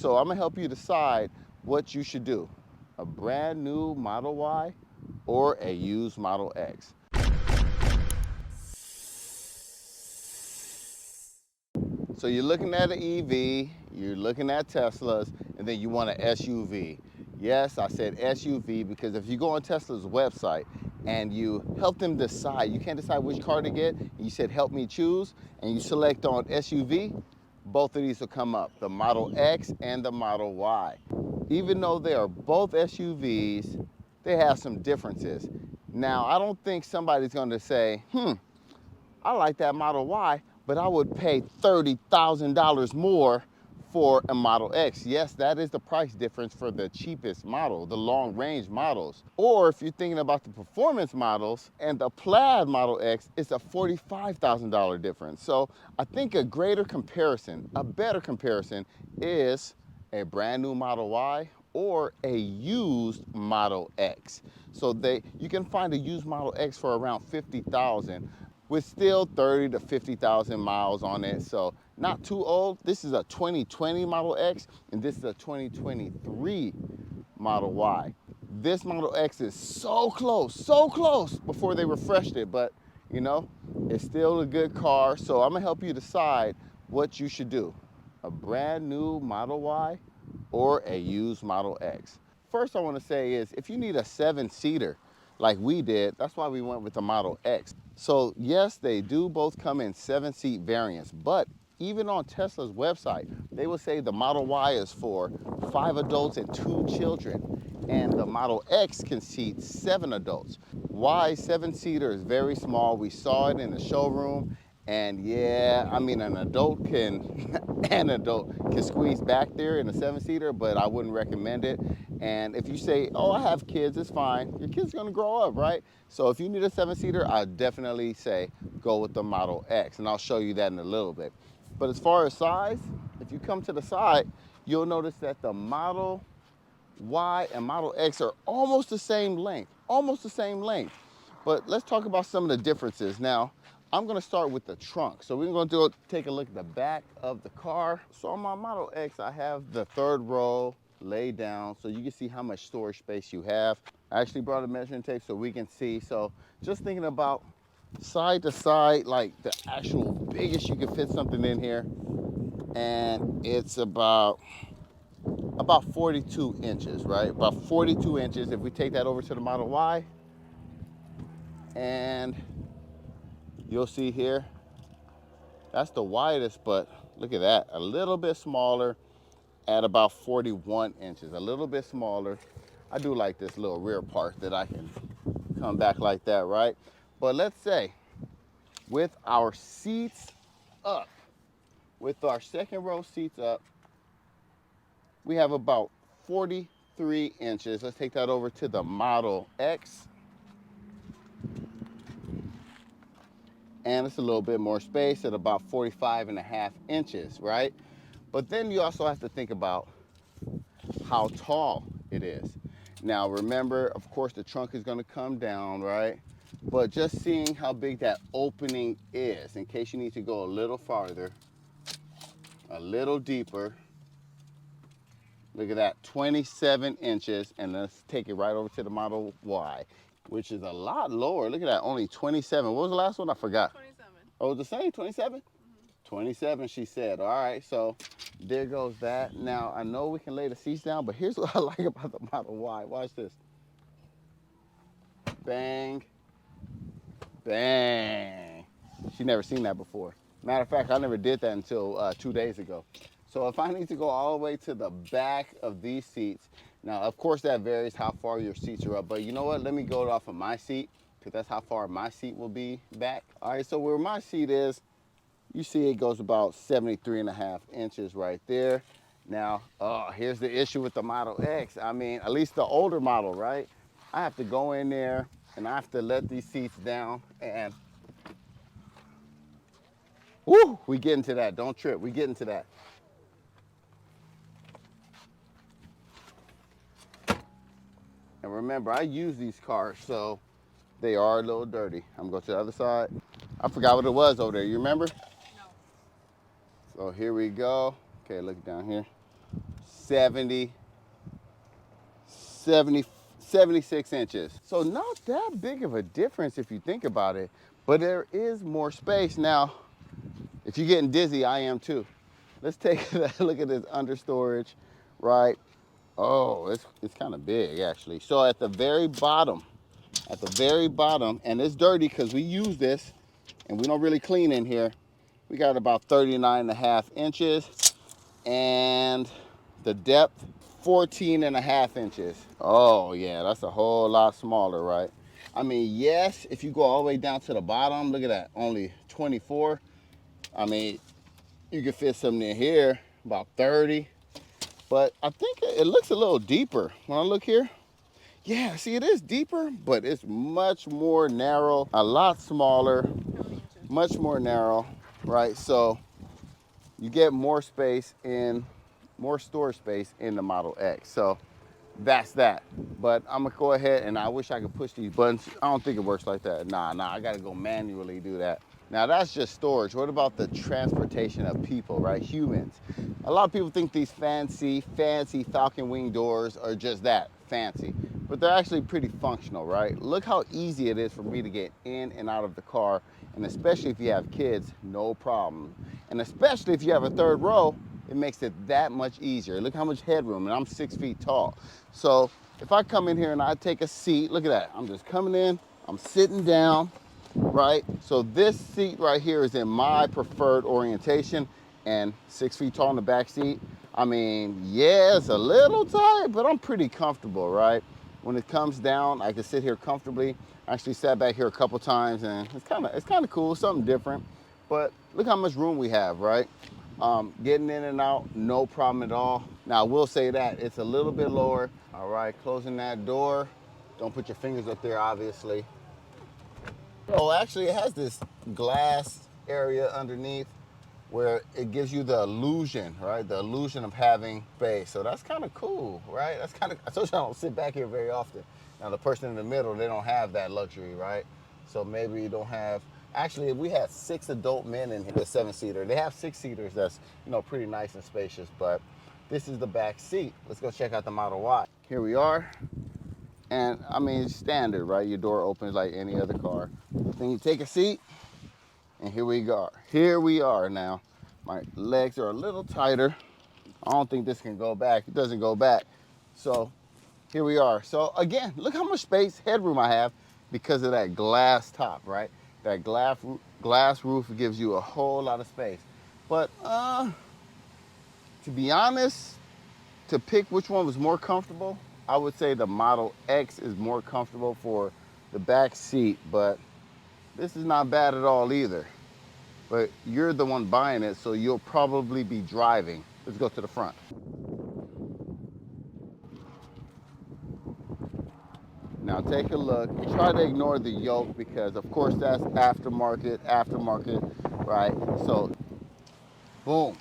So I'm gonna help you decide what you should do. A brand new Model Y or a used Model X. So you're looking at an EV, you're looking at Teslas, and then you want an SUV. Yes, I said SUV because if you go on Tesla's website and you help them decide, you can't decide which car to get, and you said help me choose, and you select on SUV, both of these will come up, the Model X and the Model Y. Even though they are both SUVs, they have some differences. Now, I don't think somebody's going to say, I like that Model Y, but I would pay $30,000 more for a Model X. Yes, that is the price difference for the cheapest model, the long range models. Or if you're thinking about the performance models and the Plaid Model X, it's a $45,000 difference. So I think a greater comparison, a better comparison is a brand new Model Y or a used Model X. So you can find a used Model X for around 50,000 with still 30 to 50,000 miles on it. So not too old. This is a 2020 Model X and this is a 2023 Model Y. This Model X is so close before they refreshed it, but you know, it's still a good car. So I'm gonna help you decide what you should do. A brand new Model Y or a used Model X. First I wanna say is if you need a 7-seater like we did, that's why we went with the Model X. So yes, they do both come in 7-seat variants, but even on Tesla's website, they will say the Model Y is for 5 adults and 2 children, and the Model X can seat 7 adults. Y 7-seater is very small. We saw it in the showroom, and yeah, I mean, an adult can squeeze back there in a 7-seater, but I wouldn't recommend it. And if you say, oh, I have kids, it's fine. Your kid's gonna grow up, right? So if you need a 7-seater, I'd definitely say go with the Model X, and I'll show you that in a little bit. But as far as size, if you come to the side, you'll notice that the Model Y and Model X are almost the same length, almost the same length. But let's talk about some of the differences. Now, I'm gonna start with the trunk. So we're gonna take a look at the back of the car. So on my Model X, I have the 3rd row laid down so you can see how much storage space you have. I actually brought a measuring tape so we can see. So just thinking about side to side, like the actual biggest you can fit something in here. And it's about 42 inches, right? About 42 inches. If we take that over to the Model Y, and you'll see here, that's the widest, but look at that, a little bit smaller at about 41 inches, a little bit smaller. I do like this little rear part that I can come back like that, right? But let's say with our seats up, with our 2nd row seats up, we have about 43 inches. Let's take that over to the Model X. And it's a little bit more space at about 45.5 inches, right? But then you also have to think about how tall it is. Now remember, of course, the trunk is gonna come down, right? But just seeing how big that opening is, in case you need to go a little farther, a little deeper. Look at that, 27 inches, and let's take it right over to the Model Y, which is a lot lower. Look at that, only 27. What was the last one? I forgot. 27. Oh, the same, 27? 27, she said. All right, so there goes that. Now, I know we can lay the seats down, but here's what I like about the Model Y. Watch this. Bang, bang. She never seen that before. Matter of fact, I never did that until 2 days ago. So if I need to go all the way to the back of these seats, now, of course, that varies how far your seats are up, but you know what? Let me go off of my seat, because that's how far my seat will be back. All right, so where my seat is, you see it goes about 73.5 inches right there. Now, here's the issue with the Model X. I mean, at least the older model, right? I have to go in there and I have to let these seats down and whoo, we get into that. Don't trip, we get into that. And remember, I use these cars, so they are a little dirty. I'm gonna go to the other side. I forgot what it was over there, you remember? No. So here we go. Okay, look down here. 70, 70, 76 inches. So not that big of a difference if you think about it, but there is more space. Now, if you're getting dizzy, I am too. Let's take a look at this under storage, right? Oh, it's kind of big actually. So at the very bottom, and it's dirty because we use this and we don't really clean in here. We got about 39.5 inches, and the depth 14.5 inches. Oh yeah, that's a whole lot smaller, right? I mean, yes, if you go all the way down to the bottom, look at that, only 24. I mean, you could fit something in here, about 30. But I think it looks a little deeper when I look here. Yeah, see, it is deeper, but it's much more narrow, a lot smaller, much more narrow, right? So you get more space in, more storage space in the Model X. So that's that. But I'm gonna go ahead, and I wish I could push these buttons. I don't think it works like that. Nah, I gotta go manually do that. Now that's just storage. What about the transportation of people, right? Humans. A lot of people think these fancy falcon wing doors are just that, fancy. But they're actually pretty functional, right? Look how easy it is for me to get in and out of the car, and especially if you have kids, no problem. And especially if you have a third row, it makes it that much easier. Look how much headroom, and I'm 6 feet tall. So if I come in here and I take a seat, look at that. I'm just coming in, I'm sitting down, right? So this seat right here is in my preferred orientation, and 6 feet tall in the back seat. I mean, yeah, it's a little tight, but I'm pretty comfortable, right? When it comes down, I can sit here comfortably. I actually sat back here a couple times, and it's kind of cool, something different. But look how much room we have, right? Getting in and out, no problem at all. Now, I will say that it's a little bit lower. All right, closing that door. Don't put your fingers up there, obviously. Oh, actually, it has this glass area underneath where it gives you the illusion, right? The illusion of having space. So that's kind of cool, right? That's kind of, I told you I don't sit back here very often. Now, the person in the middle, they don't have that luxury, right? So maybe you don't have, actually, we had 6 adult men in here, the 7-seater. They have 6-seaters that's, pretty nice and spacious, but this is the back seat. Let's go check out the Model Y. Here we are. And I mean, it's standard, right? Your door opens like any other car. Then you take a seat, and here we go. Here we are now. My legs are a little tighter. I don't think this can go back. It doesn't go back. So here we are. So again, look how much space, headroom I have because of that glass top, right? That glass roof gives you a whole lot of space. But to be honest, to pick which one was more comfortable, I would say the Model X is more comfortable for the back seat, but this is not bad at all either. But you're the one buying it, so you'll probably be driving. Let's go to the front. Now take a look. Try to ignore the yoke because of course that's aftermarket, right? So, boom.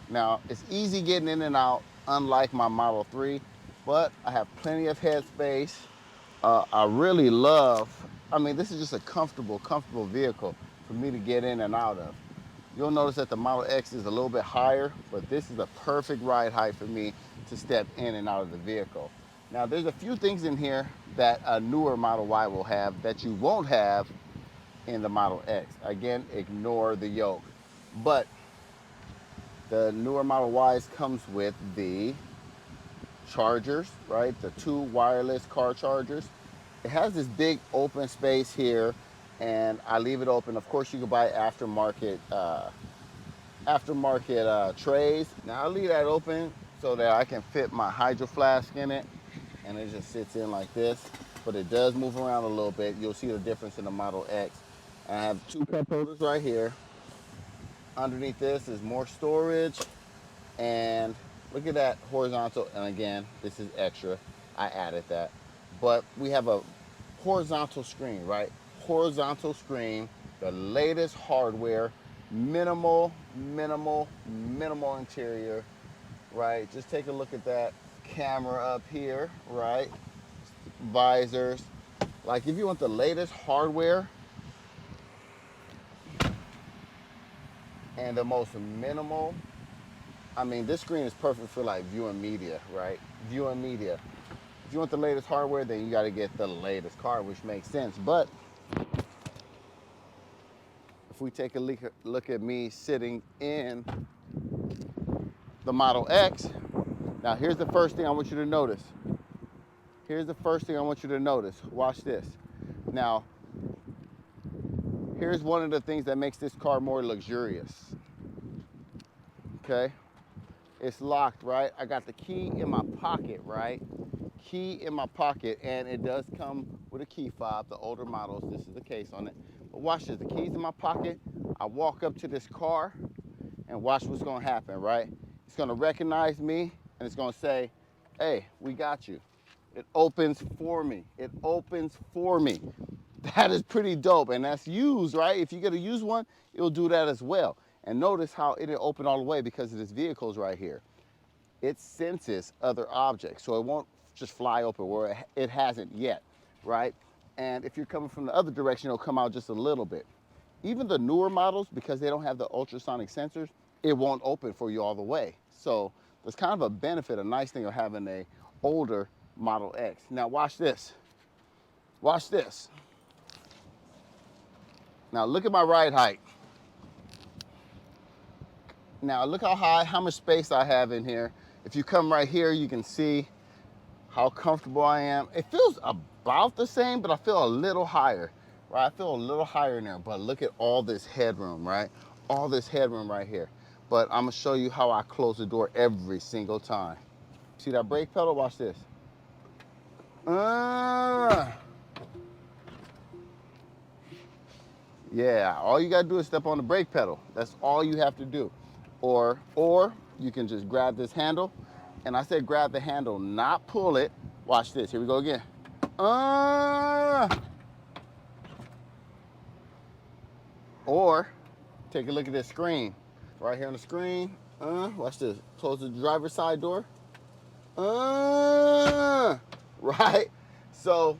Now it's easy getting in and out, unlike my Model 3, but I have plenty of headspace. I really love, I mean, this is just a comfortable vehicle for me to get in and out of. You'll notice that the Model X is a little bit higher, but this is a perfect ride height for me to step in and out of the vehicle. Now, there's a few things in here that a newer Model Y will have that you won't have in the Model X. Again, ignore the yoke. But the newer Model Ys comes with the chargers, right? The 2 wireless car chargers. It has this big open space here, and I leave it open. Of course, you can buy aftermarket trays. Now I leave that open so that I can fit my hydro flask in it, and it just sits in like this. But it does move around a little bit. You'll see the difference in the Model X. And I have 2 cup holders right here. Underneath this is more storage, and look at that horizontal. And again, this is extra. I added that. But we have a horizontal screen, right? Horizontal screen, the latest hardware, minimal interior, right? Just take a look at that camera up here, right? Visors. Like if you want the latest hardware and the most minimal I mean, this screen is perfect for like viewing media, right? Viewing media. If you want the latest hardware, then you got to get the latest card, which makes sense. But if we take a look at me sitting in the Model X, now here's the first thing I want you to notice. Here's the first thing I want you to notice. Watch this. Now, here's one of the things that makes this car more luxurious. Okay? It's locked, right? I got the key in my pocket, right? Key in my pocket, and it does come with a key fob. The older models, this is the case on it. But watch this, the key's in my pocket. I walk up to this car, and watch what's gonna happen, right? It's gonna recognize me, and it's gonna say, hey, we got you. It opens for me. It opens for me. That is pretty dope, and that's used, right? If you get a used one, it'll do that as well. And notice how it didn't open all the way because of this vehicle's right here. It senses other objects, so it won't just fly open where it hasn't yet, right? And if you're coming from the other direction, it'll come out just a little bit. Even the newer models, because they don't have the ultrasonic sensors, it won't open for you all the way. So there's kind of a benefit, a nice thing of having a older Model X. Now watch this. Watch this. Now look at my ride height. Now look how high, how much space I have in here. If you come right here, you can see how comfortable I am. It feels about the same, but I feel a little higher, right? I feel a little higher in there, but look at all this headroom, right? All this headroom right here. But I'm gonna show you how I close the door every single time. See that brake pedal? Watch this. Yeah, all you gotta do is step on the brake pedal. That's all you have to do. Or you can just grab this handle. And I said grab the handle, not pull it. Watch this, here we go again. Or take a look at this screen. Right here on the screen. Watch this. Close the driver's side door. Right? So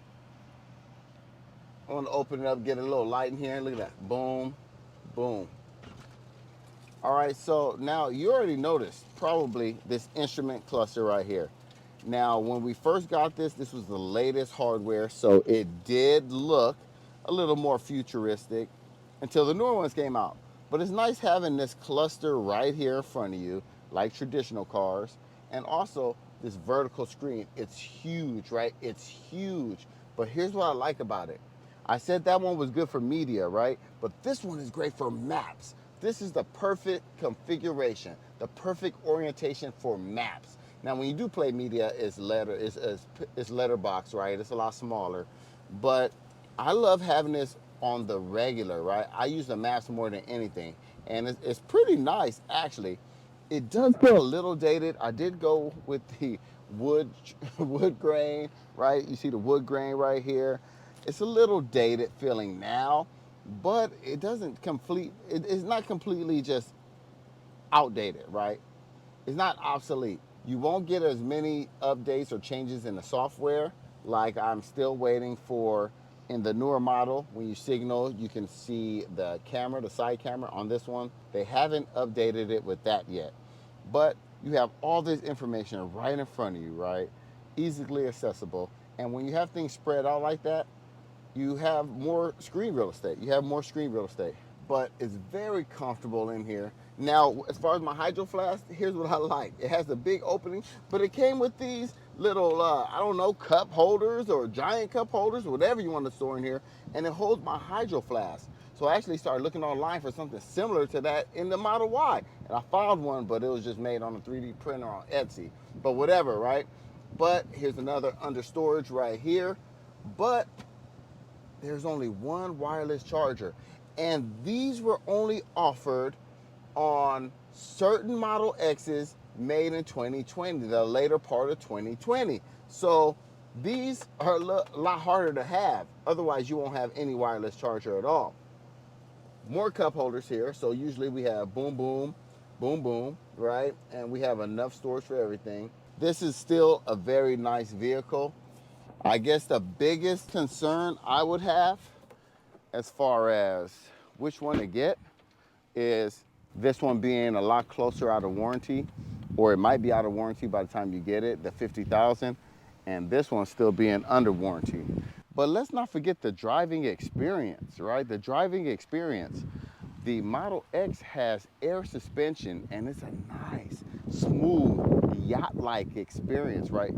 I want to open it up, get a little light in here. Look at that. Boom, boom. All right, so now you already noticed probably this instrument cluster right here. Now, when we first got this, this was the latest hardware, so it did look a little more futuristic until the newer ones came out. But it's nice having this cluster right here in front of you, like traditional cars, and also this vertical screen. It's huge, right? It's huge. But here's what I like about it. I said that one was good for media, right? But this one is great for maps. This is the perfect configuration, the perfect orientation for maps. Now, when you do play media, it's letterbox, right? It's a lot smaller. But I love having this on the regular, right? I use the maps more than anything. And it's pretty nice, actually. It does feel a little dated. I did go with the wood, wood grain, right? You see the wood grain right here. It's a little dated feeling now, but it doesn't it's not completely just outdated, right? It's not obsolete. You won't get as many updates or changes in the software like I'm still waiting for in the newer model. When you signal, you can see the camera, the side camera on this one. They haven't updated it with that yet. But you have all this information right in front of you, right? Easily accessible. And when you have things spread out like that, you have more screen real estate. You have more screen real estate. But it's very comfortable in here. Now, as far as my hydro flask, here's what I like. It has the big opening, but it came with these little, I don't know, cup holders or giant cup holders, whatever you want to store in here, and it holds my hydro flask. So I actually started looking online for something similar to that in the Model Y. And I found one, but it was just made on a 3D printer on Etsy. But whatever, right? But here's another under storage right here. But there's only one wireless charger. And these were only offered on certain Model X's made in 2020, the later part of 2020. So these are a lot harder to have. Otherwise, you won't have any wireless charger at all. More cup holders here. So usually we have boom, boom, boom, boom, right? And we have enough storage for everything. This is still a very nice vehicle. I guess the biggest concern I would have as far as which one to get is This one being a lot closer out of warranty, or it might be out of warranty by the time you get it, the 50,000, and this one still being under warranty. But let's not forget the driving experience, right? The driving experience. The Model X has air suspension, and it's a nice, smooth, yacht-like experience, right?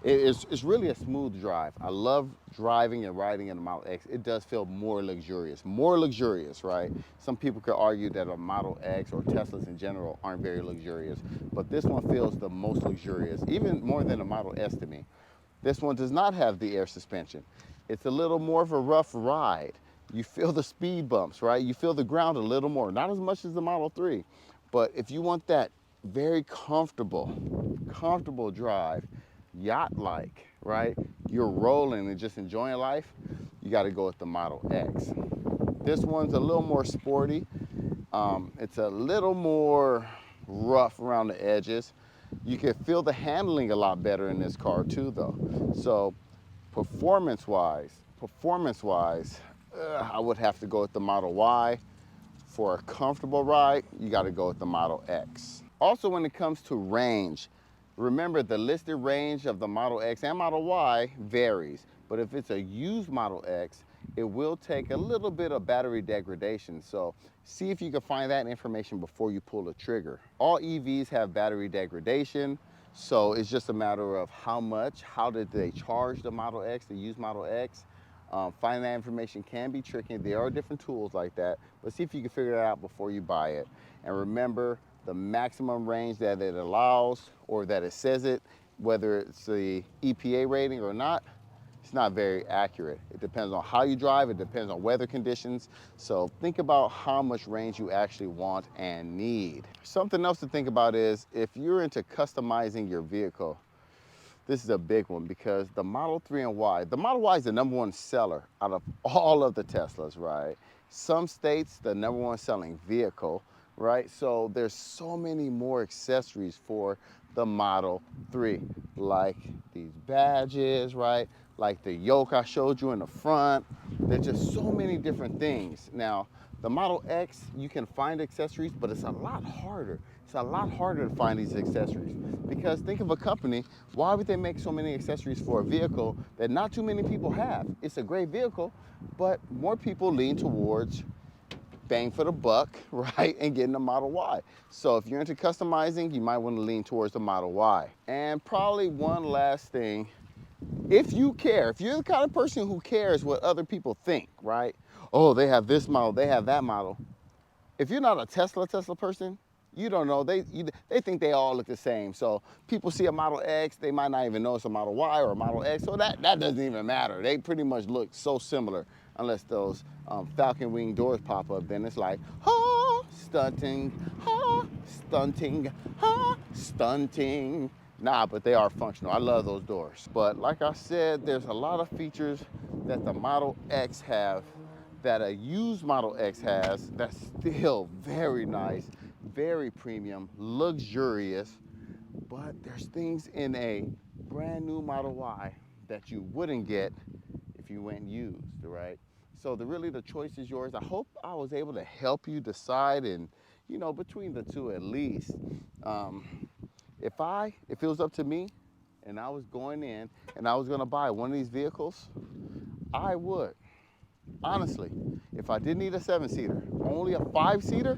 It's really a smooth drive. I love driving and riding in a Model X. It does feel more luxurious, right? Some people could argue that a Model X or Teslas in general aren't very luxurious, but this one feels the most luxurious, even more than a Model S to me. This one does not have the air suspension. It's a little more of a rough ride. You feel the speed bumps, right? You feel the ground a little more, not as much as the Model 3. But if you want that very comfortable drive, yacht-like, right? You're rolling and just enjoying life, you gotta go with the Model X. This one's a little more sporty. It's a little more rough around the edges. You can feel the handling a lot better in this car too though. So performance-wise, I would have to go with the Model Y. For a comfortable ride, you gotta go with the Model X. Also, when it comes to range, remember the listed range of the Model X and Model Y varies, but if it's a used Model X, it will take a little bit of battery degradation. So see if you can find that information before you pull the trigger. All EVs have battery degradation, so it's just a matter of how did they charge the Model X, the used Model X. Finding that information can be tricky. There are different tools like that, but see if you can figure it out before you buy it. And remember, the maximum range that it allows or that it says it, whether it's the EPA rating or not, it's not very accurate. It depends on how you drive, it depends on weather conditions. So think about how much range you actually want and need. Something else to think about is if you're into customizing your vehicle, this is a big one because the Model 3 and Y, the Model Y is the #1 seller out of all of the Teslas, right? Some states, the #1 selling vehicle, right? So there's so many more accessories for the Model 3, like these badges, right? Like the yoke I showed you in the front. There's just so many different things. Now, the Model X, you can find accessories, but it's a lot harder. It's a lot harder to find these accessories because think of a company, why would they make so many accessories for a vehicle that not too many people have? It's a great vehicle, but more people lean towards bang for the buck, right, and getting a Model Y. So if you're into customizing, you might want to lean towards the Model Y. And probably one last thing, if you care, if you're the kind of person who cares what other people think, right? Oh, they have this model, they have that model. If you're not a Tesla person, you don't know. They think they all look the same. So people see a Model X, they might not even know it's a Model Y or a Model X. So that doesn't even matter. They pretty much look so similar, unless those falcon wing doors pop up. Then it's like, stunting, stunting. Nah, but they are functional. I love those doors. But like I said, there's a lot of features that the Model X have that a used Model X has that's still very nice, very premium, luxurious, but there's things in a brand new Model Y that you wouldn't get if you went used, right? So really the choice is yours. I hope I was able to help you decide and, you know, between the two at least. If it was up to me and I was going in and I was gonna buy one of these vehicles, I would. Honestly, if I didn't need a 7-seater, only a 5-seater,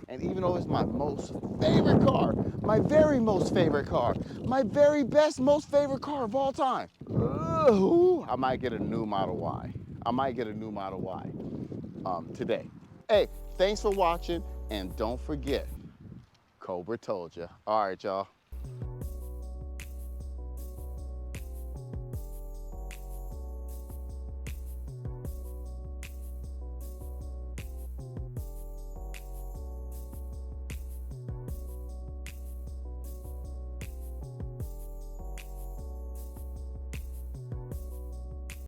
and even though it's my most favorite car, my very most favorite car, my very best, most favorite car of all time, I might get a new Model Y. I might get a new Model Y today. Hey, thanks for watching, and don't forget, Cobra told you. All right, y'all.